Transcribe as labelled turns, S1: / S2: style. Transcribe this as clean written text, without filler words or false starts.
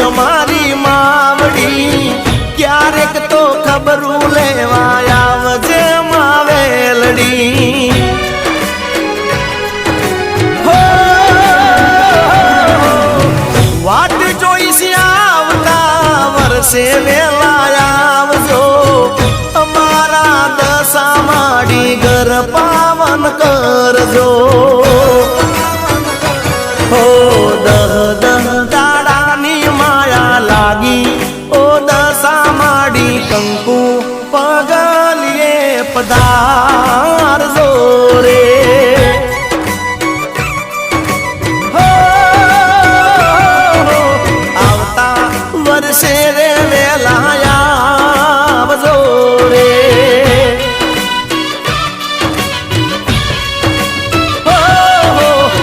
S1: અમારી માવડી ક્યારેક તો ખબરું લેવા આવજે માવેલડી હો વાટ જોઈશ આવતા વર્ષે વેલા આવજો અમારા દશા માડી ઘર પાવન કરજો હો દહ દહ દાડાની માયા લાગી ઓ દશા માડી કંકુ પગલીએ પધારજો રે આવતા વર્ષે